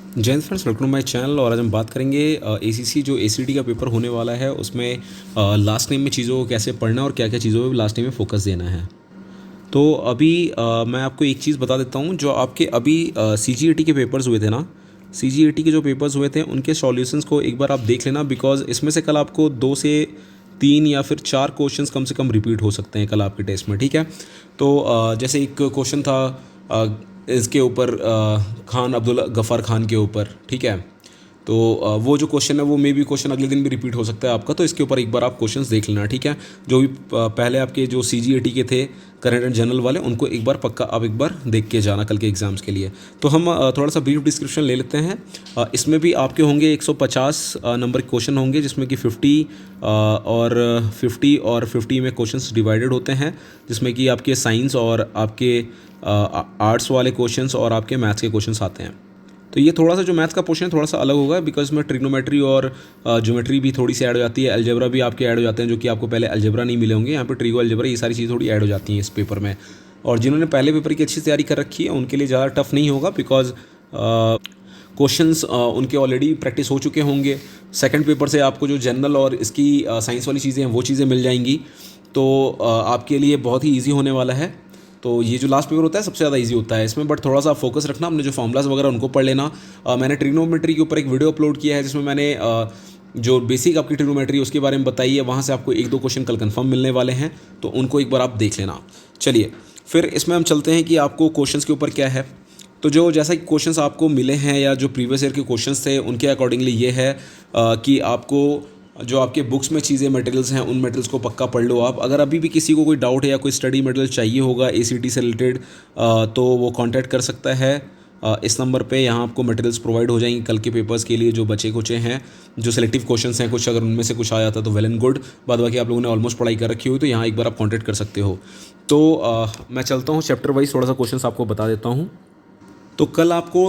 जय friends, welcome to my channel. और आज हम बात करेंगे एसीसी जो एसीटी का पेपर होने वाला है उसमें लास्ट नेम में चीज़ों को कैसे पढ़ना और क्या क्या चीज़ों पे लास्ट नेम में फोकस देना है। तो अभी मैं आपको एक चीज़ बता देता हूँ। जो आपके अभी सीजीईटी के पेपर्स हुए थे ना, सीजीईटी के जो पेपर्स हुए थे उनके सॉल्यूशंस को एक बार आप देख लेना, बिकॉज इसमें से कल आपको 2 से 3 या फिर 4 क्वेश्चंस कम से कम रिपीट हो सकते हैं कल आपके टेस्ट में। ठीक है, तो जैसे एक क्वेश्चन था इसके ऊपर, खान अब्दुल गफ़ार खान के ऊपर। ठीक है, तो वो जो क्वेश्चन है वो मे बी क्वेश्चन अगले दिन भी रिपीट हो सकता है आपका, तो इसके ऊपर एक बार आप क्वेश्चंस देख लेना। ठीक है, जो भी पहले आपके जो सीजीईटी के थे करंट एंड जनरल वाले, उनको एक बार पक्का आप एक बार देख के जाना कल के एग्जाम्स के लिए। तो हम थोड़ा सा ब्रीफ डिस्क्रिप्शन ले लेते हैं। इसमें भी आपके होंगे 150 नंबर के क्वेश्चन होंगे, जिसमें कि 50 और 50 में क्वेश्चंस डिवाइडेड होते हैं, जिसमें कि आपके साइंस और आपके आर्ट्स वाले क्वेश्चंस और आपके मैथ्स के क्वेश्चंस आते हैं। तो ये थोड़ा सा जो मैथ्स का पोर्शन है थोड़ा सा अलग होगा, बिकॉज इसमें ट्रिग्नोमेट्री और ज्योमेट्री भी थोड़ी सी ऐड हो जाती है, अलजेब्रा भी आपके ऐड हो जाते हैं, जो कि आपको पहले अलजेब्रा नहीं मिले होंगे। यहाँ पे ट्रिगो अलजेब्रा ये सारी चीज़ थोड़ी ऐड हो जाती हैं इस पेपर में। और जिन्होंने पहले पेपर की अच्छी तैयारी कर रखी है उनके लिए ज़्यादा टफ नहीं होगा, बिकॉज क्वेश्चंस उनके ऑलरेडी प्रैक्टिस हो चुके होंगे। सेकंड पेपर से आपको जो जनरल और इसकी साइंस वाली चीज़ें हैं वो चीज़ें मिल जाएंगी, तो आपके लिए बहुत ही ईजी होने वाला है। तो ये जो लास्ट पेपर होता है सबसे ज़्यादा इजी होता है इसमें, बट थोड़ा सा फोकस रखना, अपने जो फॉर्मुलाज वगैरह उनको पढ़ लेना। मैंने ट्रिग्नोमेट्री के ऊपर एक वीडियो अपलोड किया है, जिसमें मैंने जो बेसिक आपकी ट्रिग्नोमेट्री उसके बारे में बताई है। वहाँ से आपको 1-2 क्वेश्चन कल कंफर्म मिलने वाले हैं, तो उनको एक बार आप देख लेना। चलिए फिर इसमें हम चलते हैं कि आपको क्वेश्चंस के ऊपर क्या है। तो जो जैसा कि क्वेश्चंस आपको मिले हैं या जो प्रीवियस ईयर के क्वेश्चंस थे उनके अकॉर्डिंगली ये है कि आपको जो आपके बुक्स में चीज़ें मटेरियल्स हैं उन मटेरियल्स को पक्का पढ़ लो आप। अगर अभी भी किसी को कोई डाउट है या कोई स्टडी मटेरियल चाहिए होगा एसीटी से रिलेटेड, तो वो कांटेक्ट कर सकता है इस नंबर पे। यहाँ आपको मटेरियल्स प्रोवाइड हो जाएंगे कल के पेपर्स के लिए, जो बचे कुचे हैं, जो सिलेक्टिव क्वेश्चंस हैं कुछ, अगर उनमें से कुछ आ जाता तो वेल एंड गुड। बाद बाकी आप लोगों ने ऑलमोस्ट पढ़ाई कर रखी हुई, तो यहाँ एक बार आप कॉन्टैक्ट कर सकते हो। तो मैं चलता हूँ चैप्टर वाइज, थोड़ा सा क्वेश्चंस आपको बता देता हूँ। तो कल आपको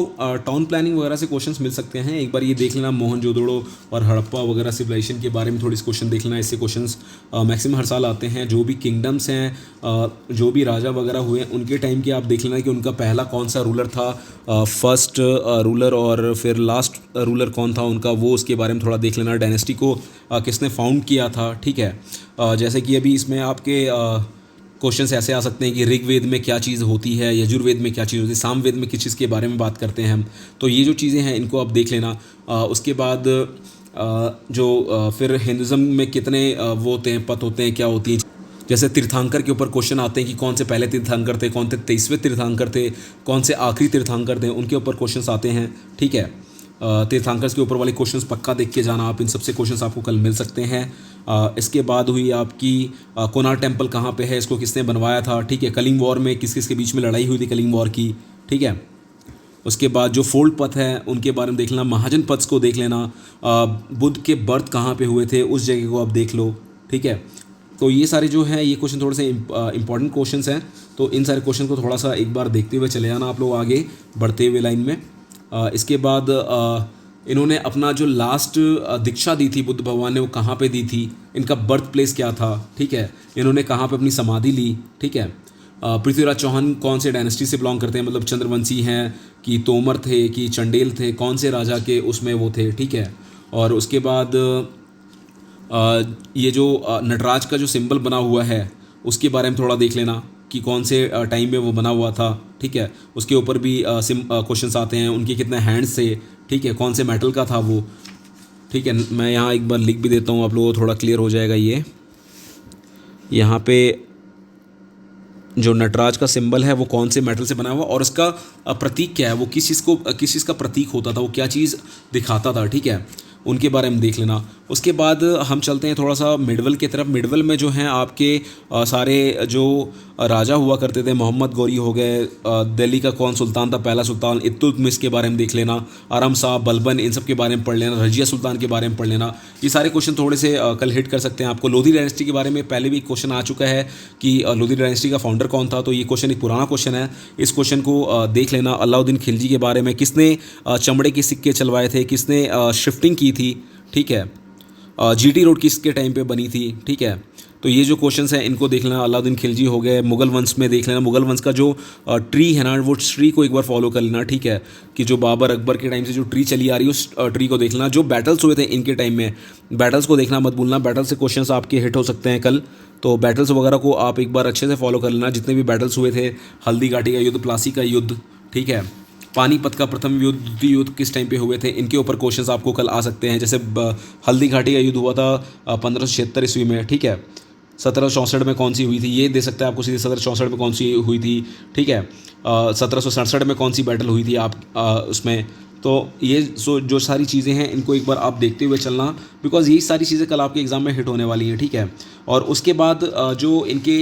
टाउन प्लानिंग वगैरह से क्वेश्चंस मिल सकते हैं। एक बार ये देख लेना, मोहनजोदड़ो और हड़प्पा वगैरह सिविलाइजेशन के बारे में थोड़ी सी क्वेश्चन देख लेना। इससे क्वेश्चंस मैक्सिमम हर साल आते हैं। जो भी किंगडम्स हैं, जो भी राजा वगैरह हुए उनके टाइम के आप देख लेना कि उनका पहला कौन सा रूलर था, फर्स्ट रूलर, और फिर लास्ट रूलर कौन था उनका, वो उसके बारे में थोड़ा देख लेना। डायनेस्टी को किसने फाउंड किया था। ठीक है, जैसे कि अभी इसमें आपके क्वेश्चंस ऐसे आ सकते हैं कि ऋग्वेद में क्या चीज़ होती है, यजुर्वेद में क्या चीज़ होती है, सामवेद में किस चीज़ के बारे में बात करते हैं हम। तो ये जो चीज़ें हैं इनको आप देख लेना। उसके बाद फिर हिंदुज़म में कितने वो होते हैं, पथ होते हैं, क्या होती हैं। जैसे तीर्थंकर के ऊपर क्वेश्चन आते हैं कि कौन से पहले तीर्थंकर थे, कौन से 23वें तीर्थंकर थे, कौन से आखिरी तीर्थंकर थे, उनके ऊपर क्वेश्चंस आते हैं। ठीक है, तीर्थंकर्स के ऊपर वाले क्वेश्चंस पक्का देख के जाना आप, इन सबसे क्वेश्चंस आपको कल मिल सकते हैं। इसके बाद हुई आपकी कोणार्क टेम्पल कहाँ पे है, इसको किसने बनवाया था। ठीक है, कलिंग वॉर में किस किस के बीच में लड़ाई हुई थी कलिंग वॉर की। ठीक है, उसके बाद जो फोल्ड पथ है उनके बारे में देख लेना, महाजन पथ को देख लेना, बुद्ध के बर्थ कहाँ पे हुए थे उस जगह को आप देख लो। ठीक है, तो ये सारे जो हैं ये क्वेश्चन थोड़े से इंपॉर्टेंट क्वेश्चंस हैं, तो इन सारे क्वेश्चन को थोड़ा सा एक बार देखते हुए चले जाना आप लोग आगे बढ़ते हुए लाइन में। इसके बाद इन्होंने अपना जो लास्ट दीक्षा दी थी बुद्ध भगवान ने, वो कहाँ पे दी थी, इनका बर्थ प्लेस क्या था। ठीक है, इन्होंने कहाँ पे अपनी समाधि ली। ठीक है, पृथ्वीराज चौहान कौन से डायनेस्टी से बिलोंग करते हैं, मतलब चंद्रवंशी हैं कि तोमर थे कि चंडेल थे, कौन से राजा के उसमें वो थे। ठीक है, और उसके बाद ये जो नटराज का जो सिंबल बना हुआ है उसके बारे में थोड़ा देख लेना कि कौन से टाइम में वो बना हुआ था। ठीक है, उसके ऊपर भी क्वेश्चंस आते हैं, उनके कितने हैंड्स थे। ठीक है, कौन से मेटल का था वो। ठीक है, मैं यहाँ एक बार लिख भी देता हूँ, आप लोगों को थोड़ा क्लियर हो जाएगा। ये यहाँ पे जो नटराज का सिंबल है वो कौन से मेटल से बना हुआ और उसका प्रतीक क्या है, वो किस चीज़ का प्रतीक होता था, वो क्या चीज़ दिखाता था। ठीक है, उनके बारे में देख लेना। उसके बाद हम चलते हैं थोड़ा सा मिडवल की तरफ। मिडवल में जो हैं आपके सारे जो राजा हुआ करते थे, मोहम्मद गौरी हो गए, दिल्ली का कौन सुल्तान था, पहला सुल्तान, इल्तुतमिश के बारे में देख लेना, आरम शाह, बलबन, इन सब के बारे में पढ़ लेना, रजिया सुल्तान के बारे में पढ़ लेना। ये सारे क्वेश्चन थोड़े से कल हिट कर सकते हैं आपको। लोधी डायनेस्टी के बारे में पहले भी एक क्वेश्चन आ चुका है कि लोधी डायनेस्टी का फाउंडर कौन था, तो ये क्वेश्चन एक पुराना क्वेश्चन है, इस क्वेश्चन को देख लेना। अलाउद्दीन खिलजी के बारे में, किसने चमड़े के सिक्के चलवाए थे, किसने शिफ्टिंग की थी। ठीक है, जीटी रोड किसके टाइम पे बनी थी। ठीक है, तो ये जो क्वेश्चंस हैं इनको देख लेना। अलाउद्दीन खिलजी हो गए, मुगल वंश में देख लेना, मुगल वंश का जो ट्री है ना वो ट्री को एक बार फॉलो कर लेना, ठीक है, कि जो बाबर अकबर के टाइम से जो ट्री चली आ रही है उस ट्री को देख लेना। जो बैटल्स हुए थे इनके टाइम में, बैटल्स को देखना मत भूलना, बैटल से क्वेश्चंस आपके हिट हो सकते हैं कल। तो बैटल्स वगैरह को आप एक बार अच्छे से फॉलो कर लेना, जितने भी बैटल्स हुए थे, हल्दी घाटी का युद्ध, प्लासी का युद्ध, ठीक है, पानीपत का प्रथम युद्ध किस टाइम पे हुए थे, इनके ऊपर क्वेश्चंस आपको कल आ सकते हैं। जैसे हल्दी घाटी का युद्ध हुआ था 1576 ईस्वी में, ठीक है, 1764 में कौन सी हुई थी ये दे सकते हैं आपको सीधे, 1764 में कौन सी हुई थी, ठीक है, 1767 में कौन सी बैटल हुई थी आप उसमें। तो ये जो सारी चीज़ें हैं इनको एक बार आप देखते हुए चलना, बिकॉज यही सारी चीज़ें कल आपके एग्ज़ाम में हिट होने वाली हैं, ठीक है। और उसके बाद जो इनके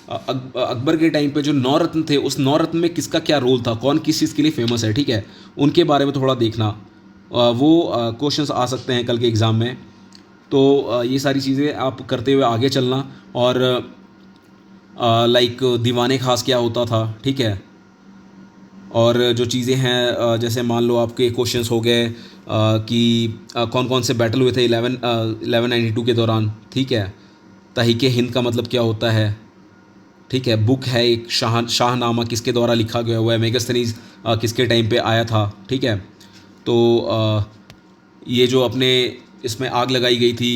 अकबर के टाइम पे जो 9 रत्न थे, उस 9 रत्न में किसका क्या रोल था, कौन किस चीज़ के लिए फेमस है, ठीक है, उनके बारे में थोड़ा देखना। वो क्वेश्चंस आ सकते हैं कल के एग्ज़ाम में। तो ये सारी चीज़ें आप करते हुए आगे चलना। और लाइक दीवाने खास क्या होता था, ठीक है, और जो चीज़ें हैं जैसे मान लो आपके क्वेश्चंस हो गए कि कौन कौन से बैटल हुए थे 1192 के दौरान, ठीक है, तहरीक हिंद का मतलब क्या होता है, ठीक है, बुक है एक शाहनामा किसके द्वारा लिखा गया हुआ है, मेगास्थनीज किसके टाइम पे आया था, ठीक है। तो ये जो अपने इसमें आग लगाई गई थी,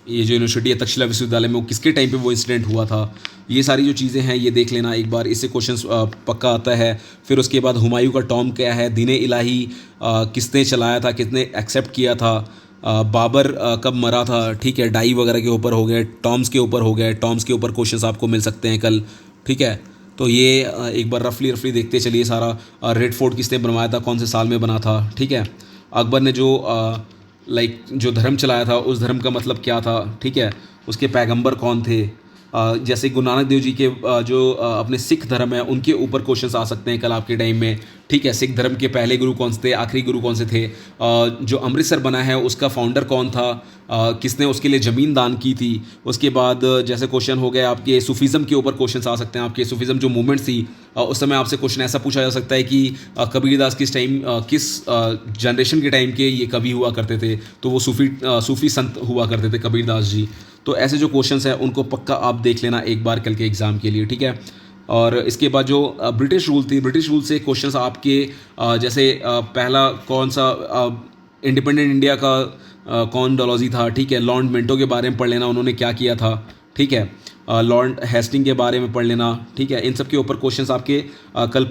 ये जो यूनिवर्सिटी है तक्षशिला विश्वविद्यालय में, वो किसके टाइम पे वो इंसिडेंट हुआ था, ये सारी जो चीज़ें हैं ये देख लेना एक बार, इससे क्वेश्चंस पक्का आता है। फिर उसके बाद हुमायूं का टॉम क्या है, दीन इलाही किसने चलाया था, किसने एक्सेप्ट किया था, बाबर कब मरा था, ठीक है, डाई वगैरह के ऊपर हो गए, टॉम्स के ऊपर हो गए, टॉम्स के ऊपर क्वेश्चंस आपको मिल सकते हैं कल, ठीक है। तो ये एक बार रफली देखते चलिए सारा। रेड फोर्ट किसने बनवाया था, कौन से साल में बना था, ठीक है। अकबर ने जो जो धर्म चलाया था उस धर्म का मतलब क्या था, ठीक है, उसके पैगंबर कौन थे। जैसे गुरु नानक देव जी के जो अपने सिख धर्म है उनके ऊपर क्वेश्चंस आ सकते हैं कल आपके टाइम में, ठीक है। सिख धर्म के पहले गुरु कौन से थे, आखिरी गुरु कौन से थे, जो अमृतसर बना है उसका फाउंडर कौन था, किसने उसके लिए ज़मीन दान की थी। उसके बाद जैसे क्वेश्चन हो गए आपके सूफीज़म के ऊपर क्वेश्चन आ सकते हैं, आपके सूफीज़म जो मूवमेंट थी उस समय आपसे क्वेश्चन ऐसा पूछा जा सकता है कि कबीरदास किस टाइम किस जनरेशन के टाइम के ये कवि हुआ करते थे, तो वो सूफ़ी संत हुआ करते थे कबीरदास जी। तो ऐसे जो क्वेश्चंस हैं उनको पक्का आप देख लेना एक बार कल के एग्ज़ाम के लिए, ठीक है। और इसके बाद जो ब्रिटिश रूल थी, ब्रिटिश रूल से क्वेश्चंस आपके जैसे पहला कौन सा इंडिपेंडेंट इंडिया का कौन डलहौजी था, ठीक है, लॉर्ड मिंटो के बारे में पढ़ लेना, उन्होंने क्या किया था, ठीक है, लॉर्ड हेस्टिंग के बारे में पढ़ लेना, ठीक है। इन सब के ऊपर क्वेश्चंस आपके कल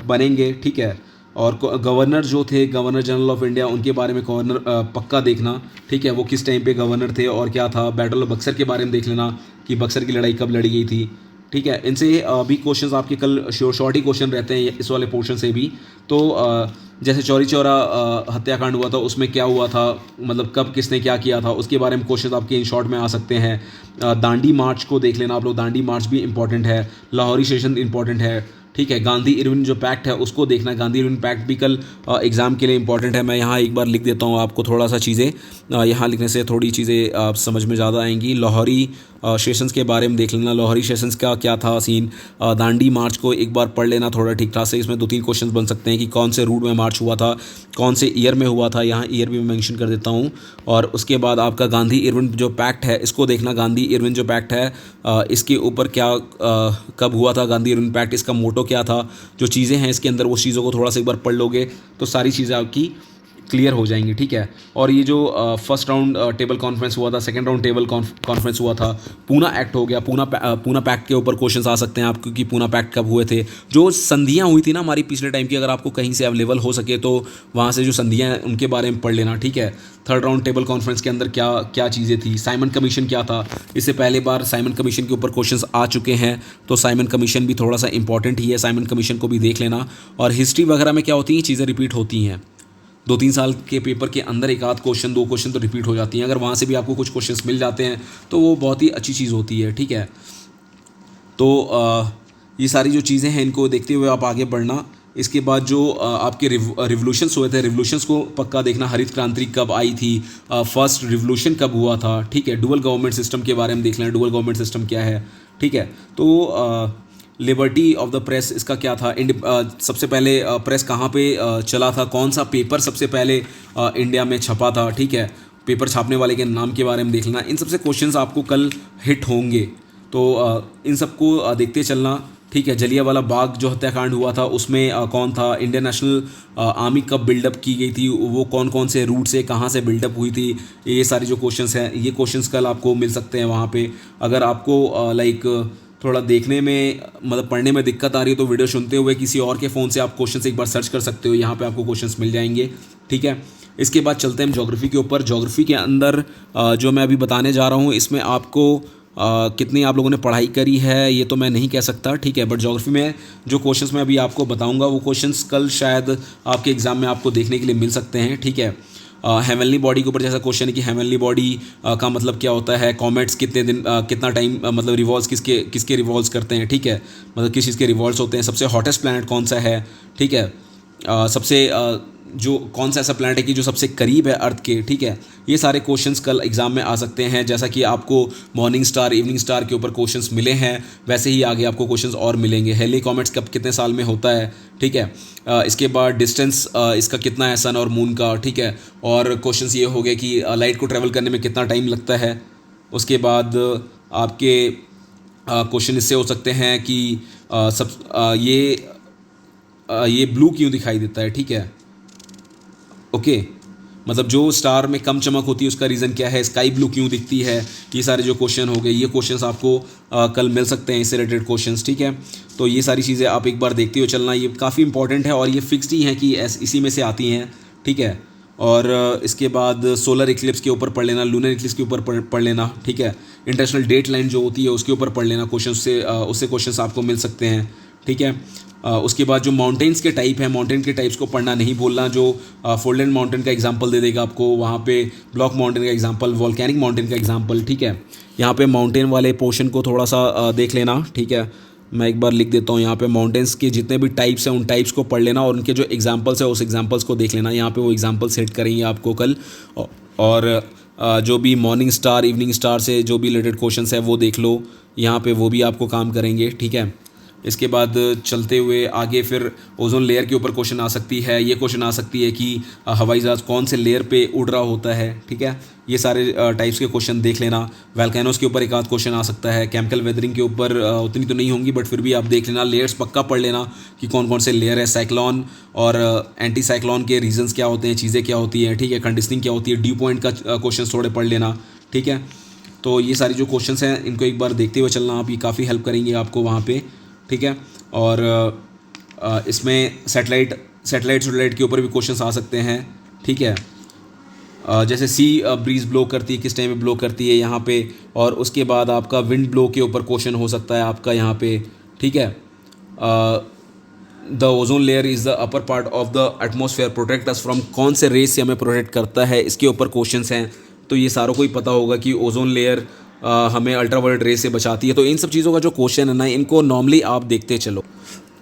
बनेंगे, ठीक है। और गवर्नर जो थे, गवर्नर जनरल ऑफ इंडिया, उनके बारे में गवर्नर पक्का देखना, ठीक है, वो किस टाइम पे गवर्नर थे और क्या था। बैटल ऑफ बक्सर के बारे में देख लेना कि बक्सर की लड़ाई कब लड़ी गई थी, ठीक है। इनसे भी क्वेश्चंस आपके कल शॉर्ट ही क्वेश्चन रहते हैं इस वाले पोर्शन से भी। तो जैसे चौरी चौरा हत्याकांड हुआ था उसमें क्या हुआ था, मतलब कब किसने क्या किया था, उसके बारे में क्वेश्चन आपके इन शॉर्ट में आ सकते हैं। दांडी मार्च को देख लेना आप लोग, दांडी मार्च भी इंपॉर्टेंट है, लाहौरी सेशन इंपॉर्टेंट है, ठीक है। गांधी इरविन जो पैक्ट है उसको देखना, गांधी इरविन पैक्ट भी कल एग्ज़ाम के लिए इंपॉर्टेंट है। मैं यहाँ एक बार लिख देता हूँ आपको थोड़ा सा चीज़ें, यहाँ लिखने से थोड़ी चीज़ें आप समझ में ज़्यादा आएंगी। लाहौरी सेशंस के बारे में देख लेना, लाहौरी सेशंस का क्या था सीन। दांडी मार्च को एक बार पढ़ लेना थोड़ा ठीक ठाक से, इसमें 2-3 क्वेश्चन बन सकते हैं कि कौन से रूट में मार्च हुआ था, कौन से ईयर में हुआ था, यहाँ ईयर भी मैं मेंशन कर देता हूँ। और उसके बाद आपका गांधी इरविन जो पैक्ट है इसको देखना, गांधी इरविन जो पैक्ट है इसके ऊपर क्या कब हुआ था गांधी इरविन पैक्ट, इसका मोटो क्या था, जो चीज़ें हैं इसके अंदर वो चीज़ों को थोड़ा सा एक बार पढ़ लोगे तो सारी चीज़ें आपकी क्लियर हो जाएंगी, ठीक है। और ये जो फर्स्ट राउंड टेबल कॉन्फ्रेंस हुआ था, सेकंड राउंड टेबल कॉन्फ्रेंस हुआ था, पूना एक्ट हो गया, पूना पैक्ट के ऊपर क्वेश्चंस आ सकते हैं आपको कि पूना पैक्ट कब हुए थे। जो संधियां हुई थी ना हमारी पिछले टाइम की, अगर आपको कहीं से अवेलेबल हो सके तो वहाँ से जो संधियां हैं उनके बारे में पढ़ लेना, ठीक है। थर्ड राउंड टेबल कॉन्फ्रेंस के अंदर क्या क्या चीज़ें थी, साइमन कमीशन क्या था, इससे पहले बार साइमन कमीशन के ऊपर क्वेश्चंस आ चुके हैं, तो साइमन कमीशन भी थोड़ा सा इंपॉर्टेंट ही है, साइमन कमीशन को भी देख लेना। और हिस्ट्री वगैरह में क्या होती हैं, चीज़ें रिपीट होती हैं, 2-3 साल के पेपर के अंदर एक आध क्वेश्चन 2 क्वेश्चन तो रिपीट हो जाती हैं। अगर वहाँ से भी आपको कुछ क्वेश्चंस मिल जाते हैं तो वो बहुत ही अच्छी चीज़ होती है, ठीक है। तो ये सारी जो चीज़ें हैं इनको देखते हुए आप आगे बढ़ना। इसके बाद जो आपके रिवोल्यूशंस हुए थे, रिवोल्यूशंस को पक्का देखना, हरित क्रांति कब आई थी, फर्स्ट रिवोल्यूशन कब हुआ था, ठीक है। डुअल गवर्नमेंट सिस्टम के बारे में देख लेना, डुअल गवर्नमेंट सिस्टम क्या है, ठीक है। तो लिबर्टी ऑफ द प्रेस इसका क्या था, सबसे पहले प्रेस कहाँ पे चला था, कौन सा पेपर सबसे पहले इंडिया में छपा था, ठीक है। पेपर छापने वाले के नाम के बारे में देख लेना। इन सबसे क्वेश्चंस आपको कल हिट होंगे, तो इन सबको देखते चलना, ठीक है। जलियांवाला बाग जो हत्याकांड हुआ था उसमें कौन था, इंडियन नेशनल आर्मी कब बिल्डअप की गई थी, वो कौन कौन से रूट से कहाँ से बिल्डअप हुई थी, ये सारे जो क्वेश्चंस हैं ये क्वेश्चंस कल आपको मिल सकते हैं वहाँ पे। अगर आपको लाइक थोड़ा देखने में मतलब पढ़ने में दिक्कत आ रही है तो वीडियो सुनते हुए किसी और के फ़ोन से आप क्वेश्चंस एक बार सर्च कर सकते हो, यहाँ पे आपको क्वेश्चंस मिल जाएंगे, ठीक है। इसके बाद चलते हैं ज्योग्राफी के ऊपर। ज्योग्राफी के अंदर जो मैं अभी बताने जा रहा हूँ इसमें आपको कितनी आप लोगों ने पढ़ाई करी है ये तो मैं नहीं कह सकता, ठीक है। बट ज्योग्राफी में जो क्वेश्चंस मैं अभी आपको बताऊंगा वो क्वेश्चंस कल शायद आपके एग्ज़ाम में आपको देखने के लिए मिल सकते हैं, ठीक है। हेवनली बॉडी के ऊपर जैसा क्वेश्चन है कि हेवनली बॉडी का मतलब क्या होता है, कॉमेट्स कितने दिन कितना टाइम मतलब रिवॉल्व्स किसके रिवॉल्व्स करते हैं, ठीक है, मतलब किस चीज़ के रिवॉल्व्स होते हैं, सबसे हॉटेस्ट प्लैनेट कौन सा है, ठीक है, सबसे जो कौन सा ऐसा प्लैनेट है कि जो सबसे करीब है अर्थ के, ठीक है। ये सारे क्वेश्चंस कल एग्जाम में आ सकते हैं। जैसा कि आपको मॉर्निंग स्टार इवनिंग स्टार के ऊपर क्वेश्चंस मिले हैं वैसे ही आगे आपको क्वेश्चंस और मिलेंगे। हेली कॉमेट्स कब कितने साल में होता है, ठीक है। इसके बाद डिस्टेंस इसका कितना है सन और मून का, ठीक है। और क्वेश्चंस ये हो गए कि लाइट को ट्रैवल करने में कितना टाइम लगता है। उसके बाद आपके क्वेश्चन इससे हो सकते हैं कि ये ब्लू क्यों दिखाई देता है, ठीक है, ओके। मतलब जो स्टार में कम चमक होती है उसका रीज़न क्या है, स्काई ब्लू क्यों दिखती है, ये सारे जो क्वेश्चन हो गए ये क्वेश्चंस आपको कल मिल सकते हैं, इससे रिलेटेड क्वेश्चंस, ठीक है। तो ये सारी चीज़ें आप एक बार देखते हुए चलना, ये काफ़ी इंपॉर्टेंट है और ये फिक्स्ड ही हैं कि इसी में से आती हैं, ठीक है। और इसके बाद सोलर इक्लिप्स के ऊपर पढ़ लेना, लूनर इक्लिप्स के ऊपर पढ़ लेना, ठीक है। इंटरनेशनल डेट लाइन जो होती है उसके ऊपर पढ़ लेना क्वेश्चन से, उससे क्वेश्चंस आपको मिल सकते हैं, ठीक है। उसके बाद जो माउंटेन्स के टाइप हैं, माउंटेन के टाइप्स को पढ़ना नहीं भूलना। जो फोल्डेड माउंटेन का एग्जांपल दे देगा आपको वहाँ पे, ब्लॉक माउंटेन का एग्जांपल, वॉल्केनिक माउंटेन का एग्जांपल, ठीक है। यहाँ पे माउंटेन वाले पोर्शन को थोड़ा सा देख लेना, ठीक है। मैं एक बार लिख देता हूँ, यहाँ पे माउंटेन्स के जितने भी टाइप्स हैं उन टाइप्स को पढ़ लेना और उनके जो एग्जांपल्स है उस एग्जांपल्स को देख लेना। यहाँ पे वो एग्जांपल सेट करेंगे आपको कल। और जो भी मॉर्निंग स्टार इवनिंग स्टार से जो भी रिलेटेड क्वेश्चंस है वो देख लो, यहाँ पे वो भी आपको काम करेंगे, ठीक है। इसके बाद चलते हुए आगे फिर ओजोन लेयर के ऊपर क्वेश्चन आ सकती है। ये क्वेश्चन आ सकती है कि हवाई जहाज़ कौन से लेयर पे उड़ रहा होता है, ठीक है। ये सारे टाइप्स के क्वेश्चन देख लेना। वोल्केनोस के ऊपर एक आध क्वेश्चन आ सकता है। केमिकल वेदरिंग के ऊपर उतनी तो नहीं होंगी बट फिर भी आप देख लेना। लेयर्स पक्का पढ़ लेना कि कौन कौन से लेयर है। साइक्लोन और एंटी साइक्लोन के रीजंस क्या होते हैं, चीज़ें क्या होती हैं, ठीक है। कंडीशनिंग क्या होती है, ड्यू पॉइंट का क्वेश्चन थोड़े पढ़ लेना, ठीक है। तो ये सारी जो क्वेश्चंस हैं इनको एक बार देखते हुए चलना आप, ये काफ़ी हेल्प करेंगे आपको वहाँ पे, ठीक है। और इसमें सैटेलाइट के ऊपर भी क्वेश्चंस आ सकते हैं, ठीक है। जैसे सी ब्रीज ब्लो करती है, किस टाइम में ब्लो करती है यहाँ पे। और उसके बाद आपका विंड ब्लो के ऊपर क्वेश्चन हो सकता है आपका यहाँ पे, ठीक है। The ozone layer is the upper part of the atmosphere, protect us from, कौन से रेस से हमें प्रोटेक्ट करता है, इसके ऊपर क्वेश्चंस हैं। तो ये सारों को ही पता होगा कि ओजोन लेयर हमें अल्ट्रावायलेट रेस से बचाती है। तो इन सब चीज़ों का जो क्वेश्चन है ना, इनको नॉर्मली आप देखते चलो।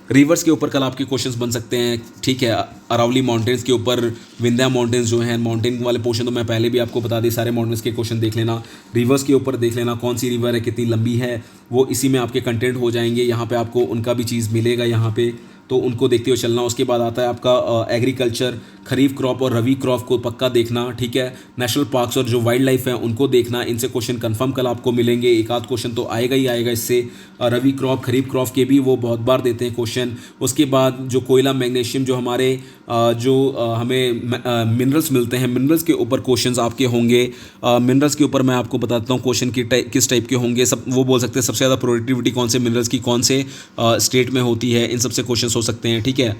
रिवर्स के ऊपर कल आपके क्वेश्चंस बन सकते हैं, ठीक है। अरावली माउंटेन्स के ऊपर, विंध्या माउंटेन्स जो हैं, माउंटेन वाले पोर्शन तो मैं पहले भी आपको बता दी, सारे माउंटेन्स के क्वेश्चन देख लेना। रिवर्स के ऊपर देख लेना कौन सी रिवर है, कितनी लंबी है, वो इसी में आपके कंटेंट हो जाएंगे। यहाँ पे आपको उनका भी चीज़ मिलेगा यहाँ पे, तो उनको देखते हुए चलना। उसके बाद आता है आपका एग्रीकल्चर, खरीफ क्रॉप और रबी क्रॉप को पक्का देखना, ठीक है। नेशनल पार्क्स और जो वाइल्ड लाइफ है उनको देखना, इनसे क्वेश्चन कंफर्म कल आपको मिलेंगे। एक आध क्वेश्चन तो आएगा ही आएगा इससे। रबी क्रॉप खरीफ क्रॉप के भी वो बहुत बार देते हैं क्वेश्चन। उसके बाद जो कोयला मैग्नीशियम जो हमारे हमें मिनरल्स मिलते हैं, मिनरल्स के ऊपर क्वेश्चंस आपके होंगे। मिनरल्स के ऊपर मैं आपको बताता हूँ क्वेश्चन किस टाइप के होंगे। सब वो बोल सकते हैं सबसे ज़्यादा प्रोडक्टिविटी कौन से मिनरल्स की कौन से स्टेट में होती है, इन सबसे क्वेश्चन हो सकते हैं, ठीक है।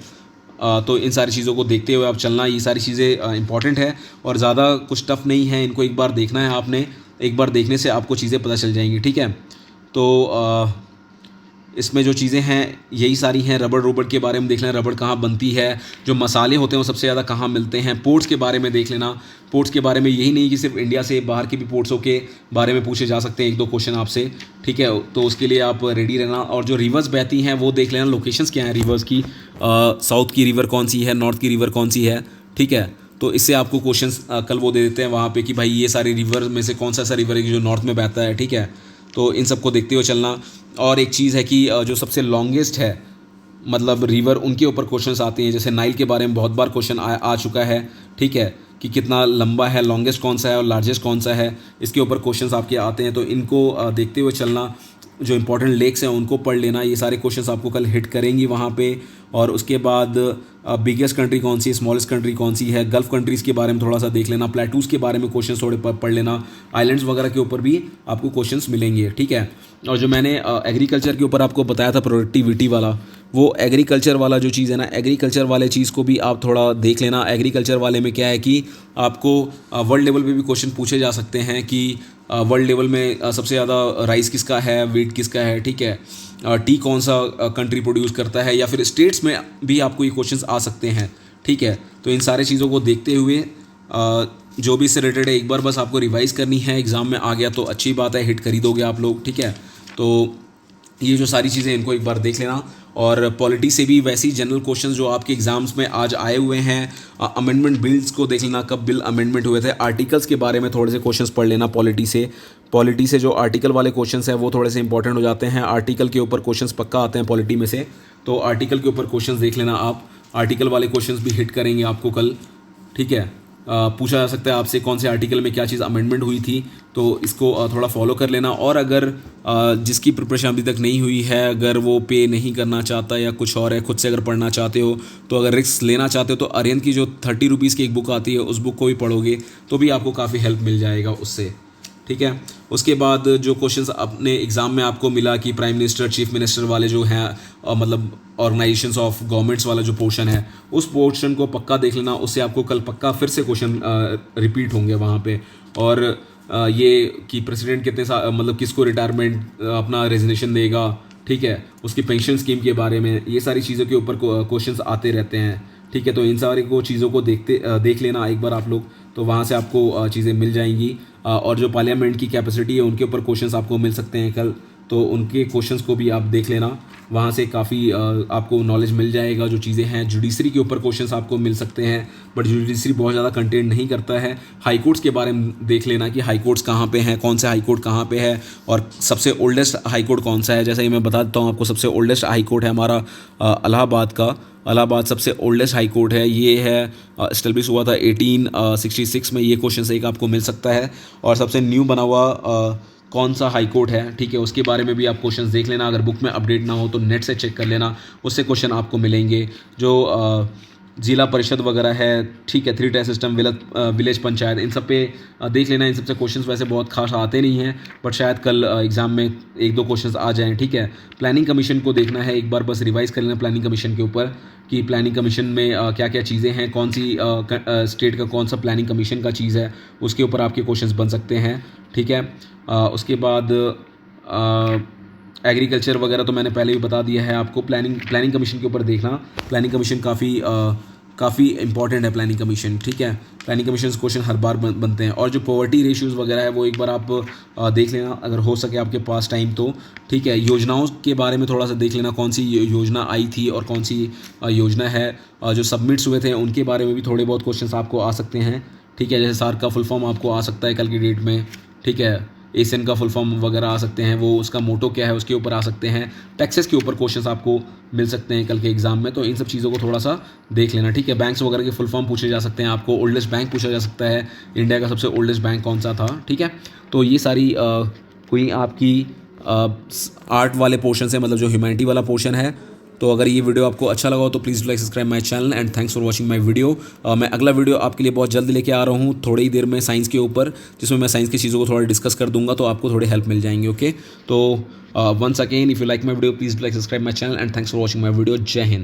तो इन सारी चीज़ों को देखते हुए आप चलना। ये सारी चीज़ें इंपॉर्टेंट है और ज़्यादा कुछ टफ नहीं है, इनको एक बार देखना है आपने। एक बार देखने से आपको चीज़ें पता चल जाएंगी, ठीक है। तो इसमें जो चीज़ें हैं यही सारी हैं। रबड़ के बारे में देख लेना, रबड़ कहाँ बनती है, जो मसाले होते हैं वो सबसे ज़्यादा कहाँ मिलते हैं। पोर्ट्स के बारे में देख लेना। पोर्ट्स के बारे में यही नहीं कि सिर्फ इंडिया से बाहर के भी पोर्ट्सों के बारे में पूछे जा सकते हैं एक दो क्वेश्चन आपसे, ठीक है। तो उसके लिए आप रेडी रहना। और जो रिवर्स बहती हैं वो देख लेना, लोकेशंस क्या हैं रिवर्स की। साउथ की रिवर कौन सी है, नॉर्थ की रिवर कौन सी है, ठीक है। तो इससे आपको क्वेश्चंस कल वो दे देते हैं वहाँ पे कि भाई ये सारी रिवर में से कौन सा ऐसा रिवर है कि जो नॉर्थ में बहता है, ठीक है। तो इन सबको देखते हुए चलना। और एक चीज़ है कि जो सबसे लॉन्गेस्ट है मतलब रिवर, उनके ऊपर क्वेश्चंस आते हैं। जैसे नाइल के बारे में बहुत बार क्वेश्चन आ चुका है, ठीक है। कि कितना लंबा है, लॉन्गेस्ट कौन सा है और लार्जेस्ट कौन सा है, इसके ऊपर क्वेश्चंस आपके आते हैं। तो इनको देखते हुए चलना, जो इंपॉर्टेंट लेक्स हैं उनको पढ़ लेना, ये सारे क्वेश्चंस आपको कल हिट करेंगी वहाँ पे। और उसके बाद बिगेस्ट कंट्री कौन सी है, स्मॉलेस्ट कंट्री कौन सी है, गल्फ कंट्रीज़ के बारे में थोड़ा सा देख लेना, प्लेटूज़ के बारे में क्वेश्चंस थोड़े पढ़ लेना, आइलैंड्स वगैरह के ऊपर भी आपको क्वेश्चंस मिलेंगे, ठीक है। और जो मैंने एग्रीकल्चर के ऊपर आपको बताया था प्रोडक्टिविटी वाला, वो एग्रीकल्चर वाला जो चीज़ है ना, एग्रीकल्चर वाले चीज़ को भी आप थोड़ा देख लेना। एग्रीकल्चर वाले में क्या है कि आपको वर्ल्ड लेवल पे भी क्वेश्चन पूछे जा सकते हैं कि वर्ल्ड लेवल में सबसे ज़्यादा राइस किसका है, वीट किसका है, ठीक है, टी कौन सा कंट्री प्रोड्यूस करता है, या फिर स्टेट्स में भी आपको ये क्वेश्चंस आ सकते हैं, ठीक है। तो इन सारे चीज़ों को देखते हुए जो भी इससे रिलेटेड है एक बार बस आपको रिवाइज करनी है, एग्ज़ाम में आ गया तो अच्छी बात है, हिट कर ही दोगे आप लोग, ठीक है। तो ये जो सारी चीज़ें इनको एक बार देख लेना। और पॉलिटी से भी वैसी जनरल क्वेश्चंस जो आपके एग्जाम्स में आज आए हुए हैं, अमेंडमेंट बिल्स को देख लेना, कब बिल अमेंडमेंट हुए थे, आर्टिकल्स के बारे में थोड़े से क्वेश्चंस पढ़ लेना। पॉलिटी से जो आर्टिकल वाले क्वेश्चंस हैं वो थोड़े से इंपॉर्टेंट हो जाते हैं, आर्टिकल के ऊपर क्वेश्चंस पक्का आते हैं पॉलिटी में से, तो आर्टिकल के ऊपर क्वेश्चंस देख लेना आप, आर्टिकल वाले क्वेश्चंस भी हिट करेंगे आपको कल, ठीक है। पूछा जा सकता है आपसे कौन से आर्टिकल में क्या चीज़ अमेंडमेंट हुई थी, तो इसको थोड़ा फॉलो कर लेना। और अगर जिसकी प्रिपरेशन अभी तक नहीं हुई है, अगर वो पे नहीं करना चाहता या कुछ और है, खुद से अगर पढ़ना चाहते हो, तो अगर रिस्क लेना चाहते हो तो आर्यन की जो 30 रुपीज़ की एक बुक आती है उस बुक को भी पढ़ोगे तो भी आपको काफ़ी हेल्प मिल जाएगा उससे, ठीक है। उसके बाद जो क्वेश्चंस अपने एग्ज़ाम में आपको मिला कि प्राइम मिनिस्टर, चीफ मिनिस्टर वाले जो हैं, मतलब ऑर्गेनाइजेशंस ऑफ गवर्नमेंट्स वाला जो पोर्शन है, उस पोर्शन को पक्का देख लेना, उससे आपको कल पक्का फिर से क्वेश्चन रिपीट होंगे वहाँ पे। और ये कि प्रेसिडेंट कितने मतलब किसको रिटायरमेंट अपना रेजिग्नेशन देगा, ठीक है, उसकी पेंशन स्कीम के बारे में, ये सारी चीज़ों के ऊपर क्वेश्चंस आते रहते हैं, ठीक है। तो इन सारी को चीज़ों को देख लेना एक बार आप लोग, तो वहाँ से आपको चीज़ें मिल जाएंगी। और जो पार्लियामेंट की कैपेसिटी है उनके ऊपर क्वेश्चंस आपको मिल सकते हैं कल, तो उनके क्वेश्चंस को भी आप देख लेना, वहाँ से काफ़ी आपको नॉलेज मिल जाएगा। जो चीज़ें हैं जुडिशरी के ऊपर क्वेश्चंस आपको मिल सकते हैं, बट जुडिशरी बहुत ज़्यादा कंटेंट नहीं करता है। हाई कोर्ट्स के बारे में देख लेना कि हाई कोर्ट्स कहाँ पे हैं, कौन सा हाई कोर्ट कहाँ पे है, और सबसे ओल्डेस्ट हाई कोर्ट कौन सा है। जैसे कि मैं बता देता हूँ आपको, सबसे ओल्डेस्ट हाई कोर्ट है हमारा इलाहाबाद का। इलाहाबाद सबसे ओल्डेस्ट हाई कोर्ट है, ये है इस्टेब्लिश हुआ था 1866 में। ये क्वेश्चन एक आपको मिल सकता है। और सबसे न्यू बना हुआ कौन सा हाई कोर्ट है, ठीक है, उसके बारे में भी आप क्वेश्चंस देख लेना। अगर बुक में अपडेट ना हो तो नेट से चेक कर लेना, उससे क्वेश्चन आपको मिलेंगे। जो जिला परिषद वगैरह है, ठीक है, 3 टायर सिस्टम, विलेज पंचायत, इन सब पे देख लेना। इन सबसे क्वेश्चंस वैसे बहुत खास आते नहीं हैं, बट शायद कल एग्जाम में 1-2 क्वेश्चंस आ जाएं, ठीक है। प्लानिंग कमीशन को देखना है एक बार, बस रिवाइज कर लेना प्लानिंग कमीशन के ऊपर कि प्लानिंग कमीशन में क्या क्या चीज़ें हैं, कौन सी स्टेट का कौन सा प्लानिंग कमीशन का चीज़ है, उसके ऊपर आपके क्वेश्चंस बन सकते हैं, ठीक है। उसके बाद एग्रीकल्चर वगैरह तो मैंने पहले ही बता दिया है आपको। प्लानिंग कमीशन के ऊपर देखना, प्लानिंग कमीशन काफ़ी इंपॉर्टेंट है प्लानिंग कमीशन, ठीक है। प्लानिंग कमीशन क्वेश्चन हर बार बनते हैं। और जो पॉवर्टी रेशियोज़ वगैरह है वो एक बार आप देख लेना अगर हो सके आपके पास टाइम तो, ठीक है। योजनाओं के बारे में थोड़ा सा देख लेना, कौन सी योजना आई थी और कौन सी योजना है जो सबमिट्स हुए थे उनके बारे में भी थोड़े बहुत क्वेश्चन आपको आ सकते हैं, ठीक है। जैसे सार्क का फुल फॉर्म आपको आ सकता है कल की डेट में, ठीक है। एशियन का फुल फॉर्म वगैरह आ सकते हैं, वो उसका मोटो क्या है उसके ऊपर आ सकते हैं। टैक्सेस के ऊपर क्वेश्चंस आपको मिल सकते हैं कल के एग्जाम में, तो इन सब चीज़ों को थोड़ा सा देख लेना, ठीक है। बैंक्स वगैरह के फुल फॉर्म पूछे जा सकते हैं आपको, ओल्डेस्ट बैंक पूछा जा सकता है, इंडिया का सबसे ओल्डेस्ट बैंक कौन सा था, ठीक है। तो ये सारी कोई आपकी आर्ट वाले पोर्शन से, मतलब जो ह्यूमैनिटी वाला पोर्शन है। तो अगर ये वीडियो आपको अच्छा लगा हो तो please like subscribe my channel and thanks for watching my video. मैं अगला वीडियो आपके लिए बहुत जल्द लेके आ रहा हूँ, थोड़ी ही देर में, साइंस के ऊपर, जिसमें मैं साइंस की चीज़ों को थोड़ा डिस्कस कर दूंगा, तो आपको थोड़ी हेल्प मिल जाएंगी, ओके। तो once again if you like my video please like subscribe my channel and thanks for watching my video. जय हिंद।